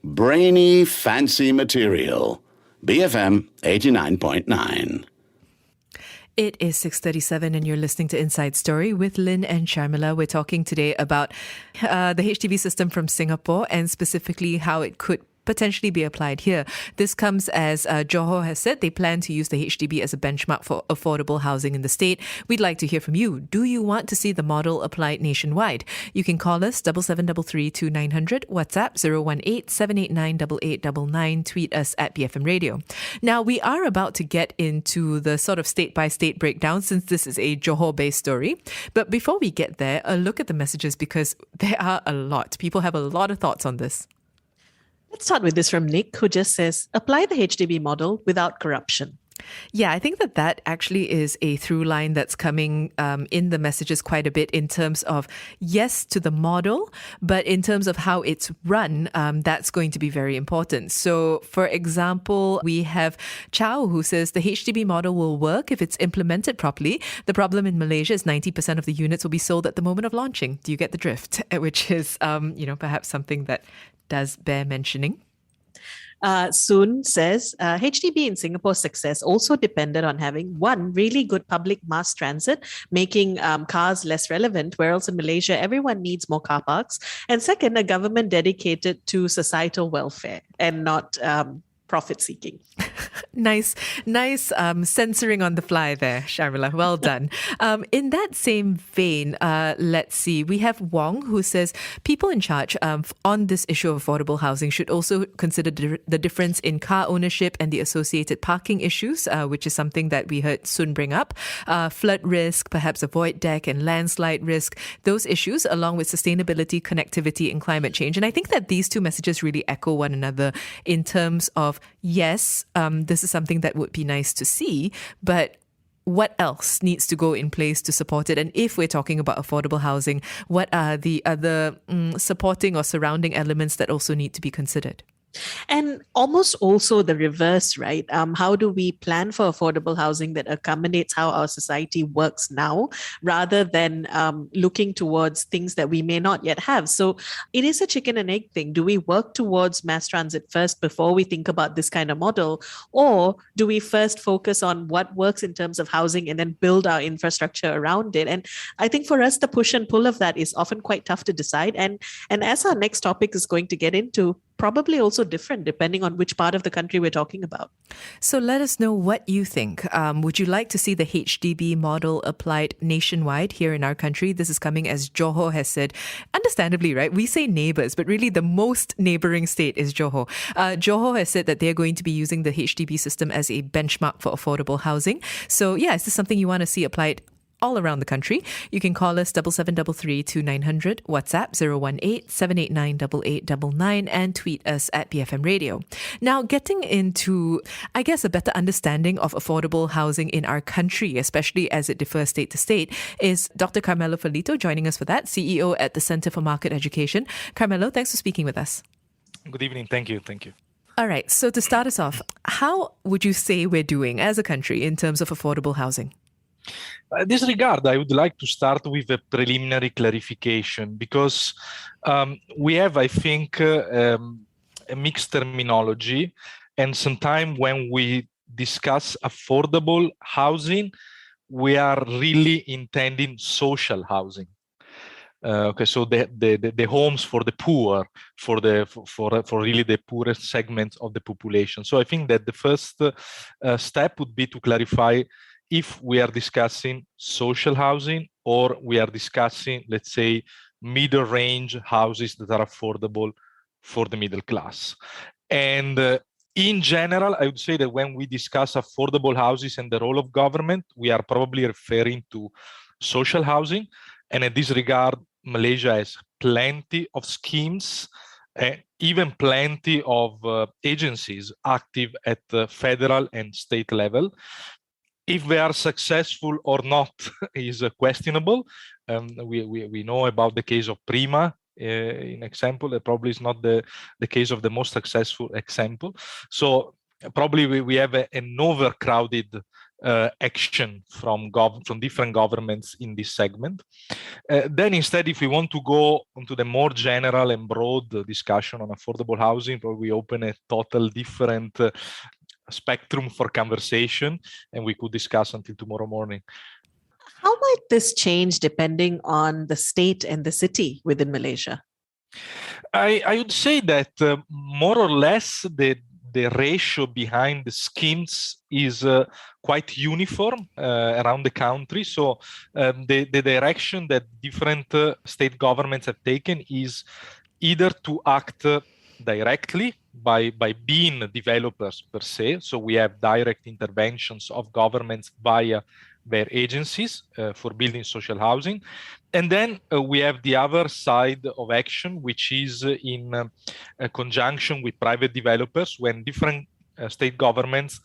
brainy, fancy material. BFM 89.9. It is 6:37 and you're listening to Inside Story with Lynn and Sharmilla. We're talking today about the HDB system from Singapore and specifically how it could potentially be applied here. This comes as Johor has said they plan to use the HDB as a benchmark for affordable housing in the state. We'd like to hear from you. Do you want to see the model applied nationwide? You can call us 7733 WhatsApp 018-789-8899, tweet us at BFM Radio. Now, we are about to get into the sort of state-by-state breakdown since this is a Johor-based story. But before we get there, a look at the messages because there are a lot. People have a lot of thoughts on this. Let's start with this from Nick, who just says, apply the HDB model without corruption. Yeah, I think that actually is a through line that's coming in the messages quite a bit in terms of yes to the model, but in terms of how it's run, that's going to be very important. So, for example, we have Chow who says the HDB model will work if it's implemented properly. The problem in Malaysia is 90% of the units will be sold at the moment of launching. Do you get the drift? Which is, perhaps something that does bear mentioning. Soon says, HDB in Singapore's success also depended on having one, really good public mass transit, making cars less relevant, whereas in Malaysia, everyone needs more car parks. And second, a government dedicated to societal welfare and not profit seeking. Nice censoring on the fly there, Sharmilla. Well done. In that same vein, let's see. We have Wong who says people in charge on this issue of affordable housing should also consider the difference in car ownership and the associated parking issues, which is something that we heard Sun bring up. Flood risk, perhaps a void deck and landslide risk, those issues along with sustainability, connectivity and climate change. And I think that these two messages really echo one another in terms of, yes, this is something that would be nice to see, but what else needs to go in place to support it? And if we're talking about affordable housing, what are the other supporting or surrounding elements that also need to be considered? And almost also the reverse, right? How do we plan for affordable housing that accommodates how our society works now, rather than looking towards things that we may not yet have? So it is a chicken and egg thing. Do we work towards mass transit first before we think about this kind of model? Or do we first focus on what works in terms of housing and then build our infrastructure around it? And I think for us, the push and pull of that is often quite tough to decide. And as our next topic is going to get into, probably also different depending on which part of the country we're talking about. So let us know what you think. Would you like to see the HDB model applied nationwide here in our country? This is coming as Johor has said, understandably, right? We say neighbours, but really the most neighbouring state is Johor. Johor has said that they're going to be using the HDB system as a benchmark for affordable housing. So yeah, is this something you want to see applied all around the country? You can call us 7733 WhatsApp 018-789-8899 and tweet us at BFM Radio. Now, getting into, I guess, a better understanding of affordable housing in our country, especially as it differs state to state, is Dr. Carmelo Ferlito joining us for that, CEO at the Centre for Market Education. Carmelo, thanks for speaking with us. Good evening. Thank you. All right. So to start us off, how would you say we're doing as a country in terms of affordable housing? In this regard, I would like to start with a preliminary clarification because we have, I think, a mixed terminology. And sometimes when we discuss affordable housing, we are really intending social housing. So the homes for the poor, for really the poorest segments of the population. So I think that the first step would be to clarify if we are discussing social housing or we are discussing, let's say, middle range houses that are affordable for the middle class. And in general, I would say that when we discuss affordable houses and the role of government, we are probably referring to social housing. And in this regard, Malaysia has plenty of schemes, even plenty of agencies active at the federal and state level. If they are successful or not is questionable. We know about the case of Prima, in example. That probably is not the case of the most successful example. So probably we have an overcrowded action from different governments in this segment. Then instead, if we want to go into the more general and broad discussion on affordable housing, we open a total different spectrum for conversation, and we could discuss until tomorrow morning. How might this change depending on the state and the city within Malaysia? I would say that more or less the ratio behind the schemes is quite uniform around the country. So the direction that different state governments have taken is either to act directly by being developers per se. So we have direct interventions of governments via their agencies for building social housing. And then we have the other side of action, which is in conjunction with private developers, when different state governments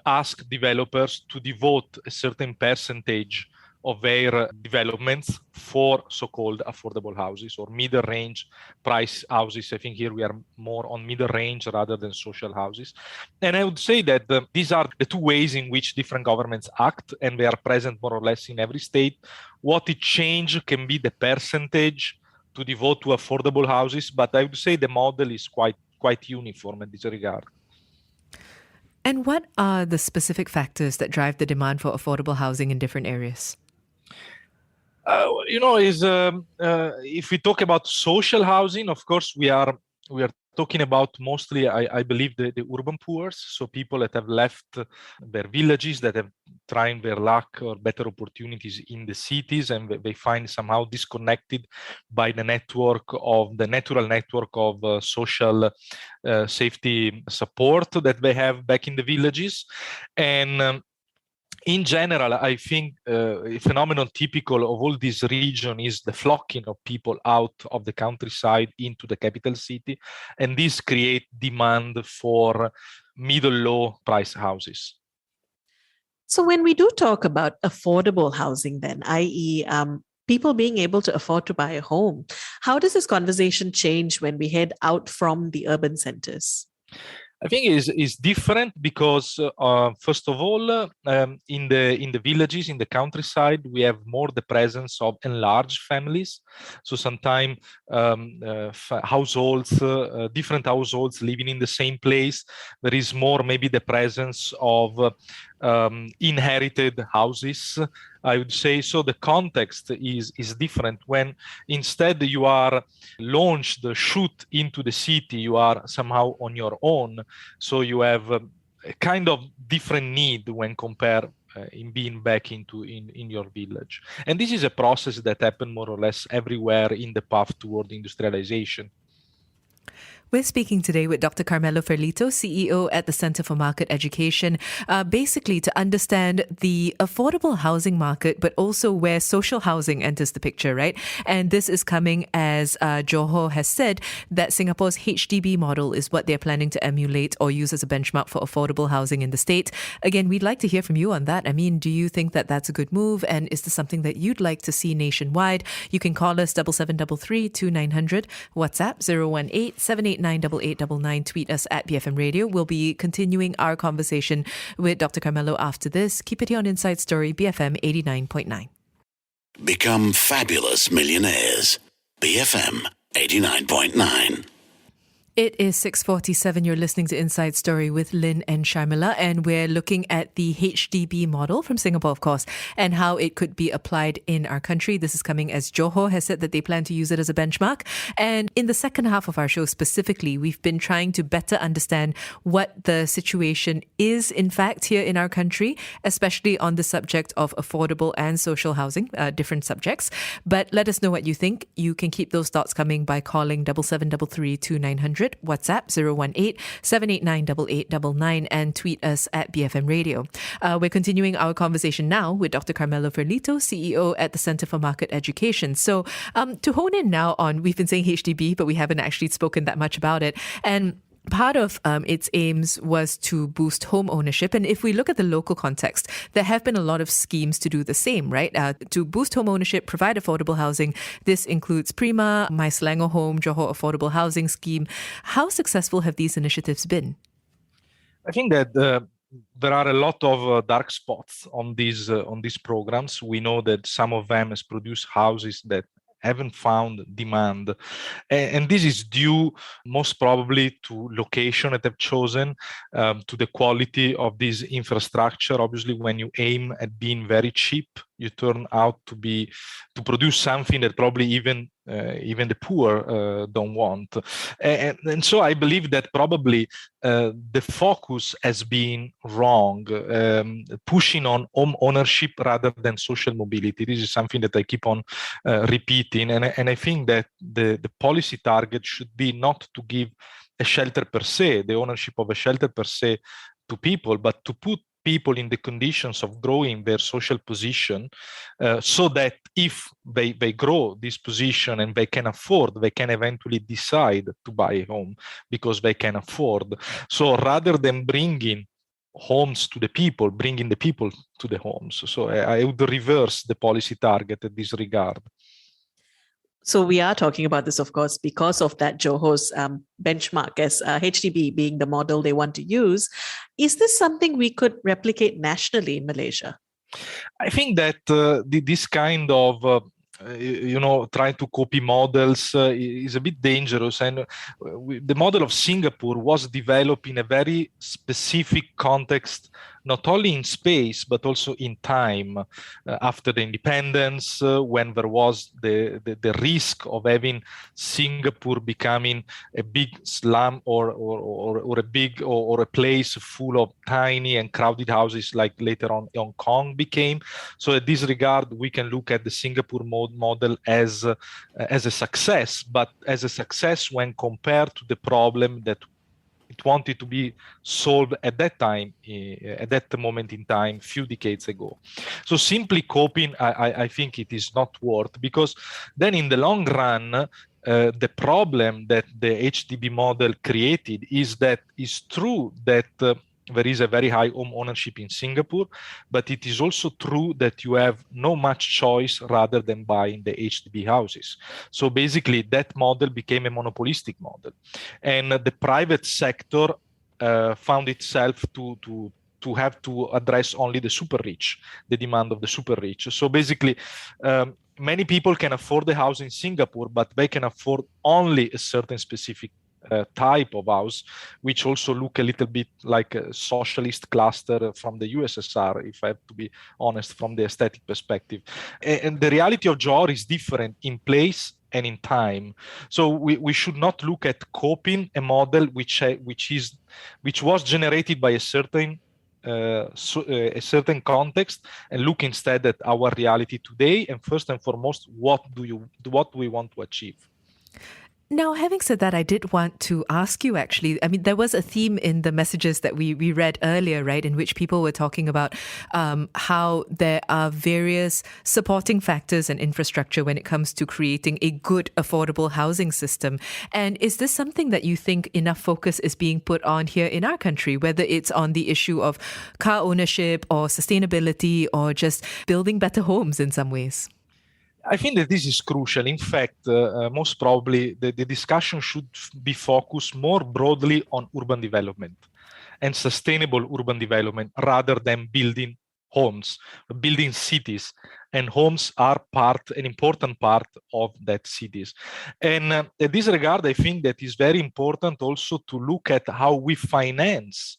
ask developers to devote a certain percentage of their developments for so-called affordable houses or middle range price houses. I think here we are more on middle range rather than social houses. And I would say that these are the two ways in which different governments act, and they are present more or less in every state. What it changes can be the percentage to devote to affordable houses, but I would say the model is quite uniform in this regard. And what are the specific factors that drive the demand for affordable housing in different areas? If we talk about social housing, of course, we are talking about mostly, I believe, the urban poor, so people that have left their villages, that have tried their luck or better opportunities in the cities, and they find somehow disconnected by the natural network of social safety support that they have back in the villages. And in general, I think a phenomenon typical of all this region is the flocking of people out of the countryside into the capital city, and this creates demand for middle-low price houses. So when we do talk about affordable housing then, i.e. people being able to afford to buy a home, how does this conversation change when we head out from the urban centers? I think is different because first of all, in the villages, in the countryside, we have more the presence of enlarged families. So sometimes households, different households living in the same place. There is more maybe the presence of inherited houses, I would say. So the context is different when instead you are launched, shoot into the city, you are somehow on your own. So you have a kind of different need when compared in being back in your village. And this is a process that happened more or less everywhere in the path toward industrialization. We're speaking today with Dr. Carmelo Ferlito, CEO at the Center for Market Education, basically to understand the affordable housing market, but also where social housing enters the picture, right? And this is coming as Johor has said that Singapore's HDB model is what they're planning to emulate or use as a benchmark for affordable housing in the state. Again, we'd like to hear from you on that. I mean, do you think that that's a good move? And is this something that you'd like to see nationwide? You can call us 7733 2900, WhatsApp 018-789-8899, tweet us at BFM Radio. We'll be continuing our conversation with Dr. Carmelo after this. Keep it here on Inside Story, BFM 89.9. Become fabulous millionaires. BFM 89.9. It is 6:47. You're listening to Inside Story with Lynn and Sharmilla, and we're looking at the HDB model from Singapore, of course, and how it could be applied in our country. This is coming as Johor has said that they plan to use it as a benchmark. And in the second half of our show specifically, we've been trying to better understand what the situation is, in fact, here in our country, especially on the subject of affordable and social housing, different subjects. But let us know what you think. You can keep those thoughts coming by calling 7733 2900. WhatsApp 018-789-8899 and tweet us at BFM Radio. We're continuing our conversation now with Dr. Carmelo Ferlito, CEO at the Center for Market Education. So to hone in now on, we've been saying HDB, but we haven't actually spoken that much about it. And part of its aims was to boost home ownership. And if we look at the local context, there have been a lot of schemes to do the same, right? To boost home ownership, provide affordable housing. This includes Prima, My Selangor Home, Johor Affordable Housing Scheme. How successful have these initiatives been? I think that there are a lot of dark spots on these programs. We know that some of them has produced houses that haven't found demand, and this is due most probably to location that they've chosen, to the quality of this infrastructure. Obviously, when you aim at being very cheap, you turn out to produce something that probably even the poor don't want. And so I believe that probably the focus has been wrong, pushing on home ownership rather than social mobility. This is something that I keep on repeating. And I think that the policy target should be not to give a shelter per se, the ownership of a shelter per se to people, but to put people in the conditions of growing their social position, so that if they grow this position and they can afford, they can eventually decide to buy a home because they can afford. So rather than bringing homes to the people, bringing the people to the homes. So I would reverse the policy target in this regard. So we are talking about this, of course, because of that Johor's benchmark as HDB being the model they want to use. Is this something we could replicate nationally in Malaysia? I think that this kind of trying to copy models is a bit dangerous. And the model of Singapore was developed in a very specific context, not only in space, but also in time, after the independence, when there was the risk of having Singapore becoming a big slum or a place full of tiny and crowded houses like later on Hong Kong became. So in this regard, we can look at the Singapore model as a success, but as a success when compared to the problem that it wanted to be solved at that time, at that moment in time, few decades ago. So simply copying, I think it is not worth, because then in the long run, the problem that the HDB model created is that it's true that there is a very high home ownership in Singapore, but it is also true that you have no much choice rather than buying the HDB houses. So basically that model became a monopolistic model. And the private sector found itself to have to address only the super rich, the demand of the super rich. So basically, many people can afford the house in Singapore, but they can afford only a certain specific type of house, which also look a little bit like a socialist cluster from the USSR, if I have to be honest, from the aesthetic perspective. And the reality of Johor is different in place and in time. So we should not look at copying a model which was generated by a certain context, and look instead at our reality today, and first and foremost, what we want to achieve. Now, having said that, I did want to ask you actually, I mean, there was a theme in the messages that we read earlier, right, in which people were talking about how there are various supporting factors and infrastructure when it comes to creating a good, affordable housing system. And is this something that you think enough focus is being put on here in our country, whether it's on the issue of car ownership or sustainability or just building better homes in some ways? I think that this is crucial. In fact, most probably the discussion should be focused more broadly on urban development and sustainable urban development rather than building homes, building cities. And homes are an important part of that cities. And in this regard, I think that it's very important also to look at how we finance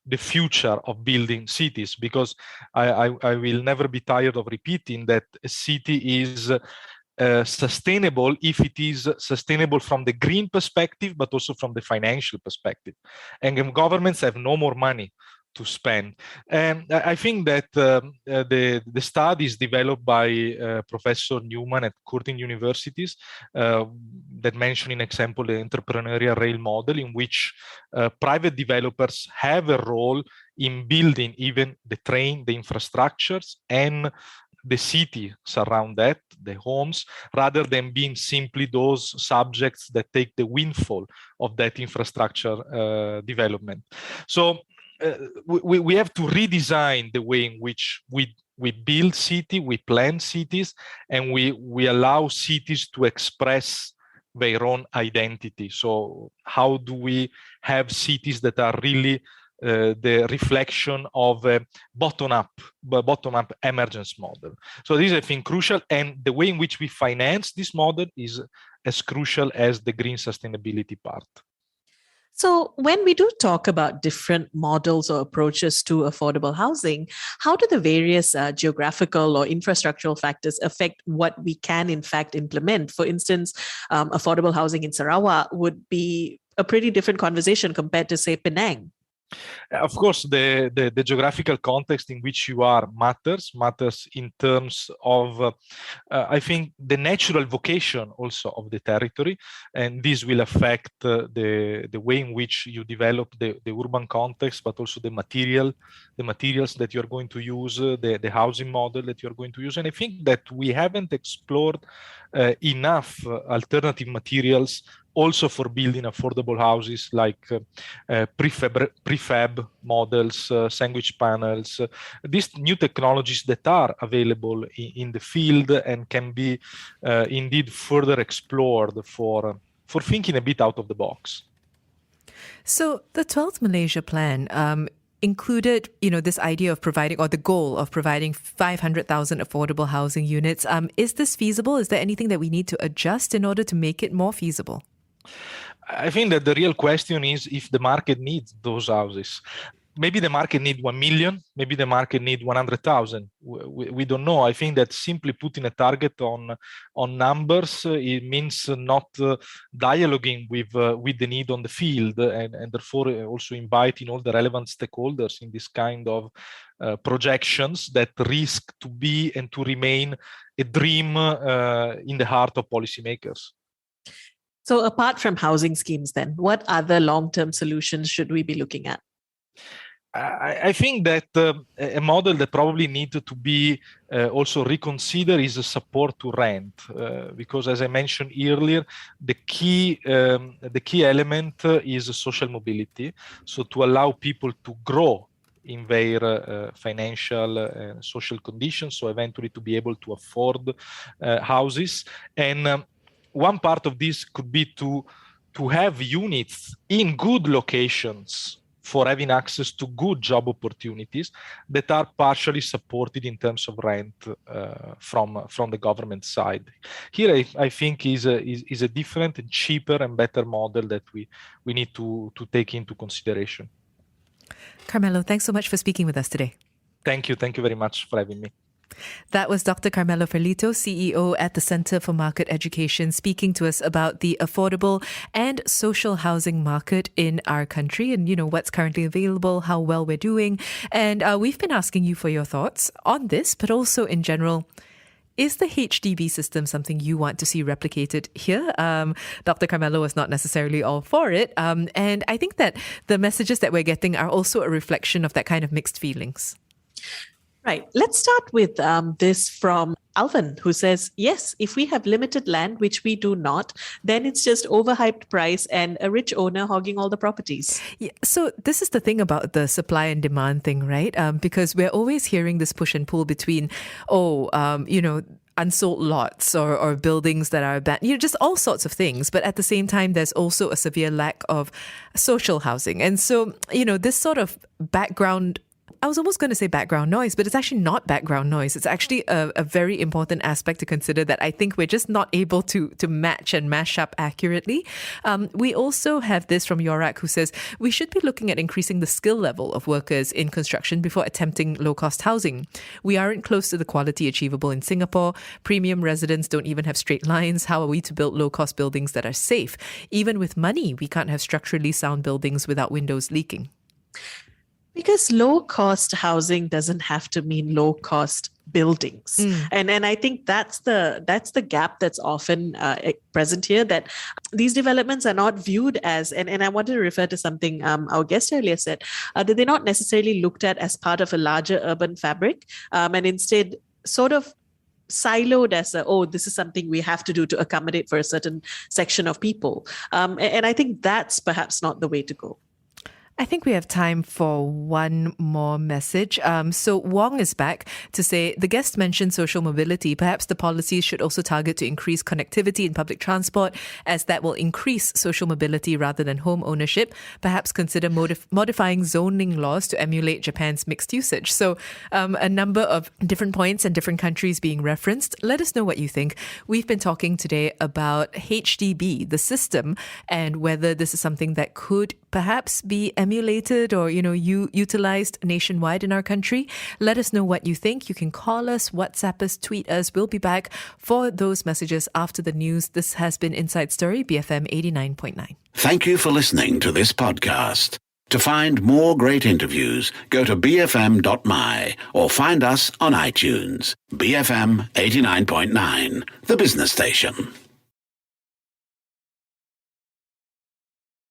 the future of building cities, because I will never be tired of repeating that a city is sustainable if it is sustainable from the green perspective, but also from the financial perspective. And governments have no more money to spend. And I think that the studies developed by Professor Newman at Curtin universities that mention, in example, the entrepreneurial rail model, in which private developers have a role in building even the train, the infrastructures, and the city around that, the homes, rather than being simply those subjects that take the windfall of that infrastructure development. So we have to redesign the way in which we build city, we plan cities, and we allow cities to express their own identity. So how do we have cities that are really the reflection of a bottom-up emergence model. So this is, I think, crucial, and the way in which we finance this model is as crucial as the green sustainability part. So when we do talk about different models or approaches to affordable housing, how do the various geographical or infrastructural factors affect what we can in fact implement? For instance, affordable housing in Sarawak would be a pretty different conversation compared to, say, Penang. Of course, the geographical context in which you are matters in terms of, I think, the natural vocation also of the territory, and this will affect the way in which you develop the urban context, but also the materials that you are going to use, the housing model that you are going to use. And I think that we haven't explored enough alternative materials also for building affordable houses, like prefab models, sandwich panels, these new technologies that are available in the field and can be indeed further explored for thinking a bit out of the box. So the 12th Malaysia Plan included, this idea of providing, or the goal of providing 500,000 affordable housing units. Is this feasible? Is there anything that we need to adjust in order to make it more feasible? I think that the real question is if the market needs those houses. Maybe the market needs 1 million, maybe the market needs 100,000. We don't know. I think that simply putting a target on numbers, it means not dialoguing with the need on the field, and therefore also inviting all the relevant stakeholders in this kind of projections that risk to be and to remain a dream in the heart of policymakers. So apart from housing schemes, then, what other long-term solutions should we be looking at? I think that a model that probably needs to be also reconsidered is a support to rent, because, as I mentioned earlier, the key element is social mobility. So to allow people to grow in their financial and social conditions, so eventually to be able to afford houses. And one part of this could be to have units in good locations for having access to good job opportunities that are partially supported in terms of rent from the government side. Here, I think is a different and cheaper and better model that we need to take into consideration. Carmelo, thanks so much for speaking with us today. Thank you very much for having me. That was Dr. Carmelo Ferlito, CEO at the Centre for Market Education, speaking to us about the affordable and social housing market in our country and, what's currently available, how well we're doing. And we've been asking you for your thoughts on this, but also in general. Is the HDB system something you want to see replicated here? Dr. Carmelo is not necessarily all for it. And I think that the messages that we're getting are also a reflection of that kind of mixed feelings. Right. Let's start with this from Alvin, who says, yes, if we have limited land, which we do not, then it's just overhyped price and a rich owner hogging all the properties. Yeah, so this is the thing about the supply and demand thing, right? Because we're always hearing this push and pull between, unsold lots or buildings that are bad, just all sorts of things. But at the same time, there's also a severe lack of social housing. And so, this sort of background, I was almost going to say background noise, but it's actually not background noise. It's actually a very important aspect to consider that I think we're just not able to match and mash up accurately. We also have this from Yorak, who says we should be looking at increasing the skill level of workers in construction before attempting low-cost housing. We aren't close to the quality achievable in Singapore. Premium residents don't even have straight lines. How are we to build low-cost buildings that are safe? Even with money, we can't have structurally sound buildings without windows leaking. Because low-cost housing doesn't have to mean low-cost buildings. And I think that's the gap that's often present here, that these developments are not viewed as, and I wanted to refer to something our guest earlier said, that they're not necessarily looked at as part of a larger urban fabric, and instead sort of siloed as this is something we have to do to accommodate for a certain section of people. And I think that's perhaps not the way to go. I think we have time for one more message. So Wong is back to say, the guest mentioned social mobility. Perhaps the policies should also target to increase connectivity in public transport, as that will increase social mobility rather than home ownership. Perhaps consider modifying zoning laws to emulate Japan's mixed usage. So a number of different points and different countries being referenced. Let us know what you think. We've been talking today about HDB, the system, and whether this is something that could perhaps be emulated or, utilized nationwide in our country. Let us know what you think. You can call us, WhatsApp us, tweet us. We'll be back for those messages after the news. This has been Inside Story, BFM 89.9. Thank you for listening to this podcast. To find more great interviews, go to bfm.my or find us on iTunes. BFM 89.9, the business station.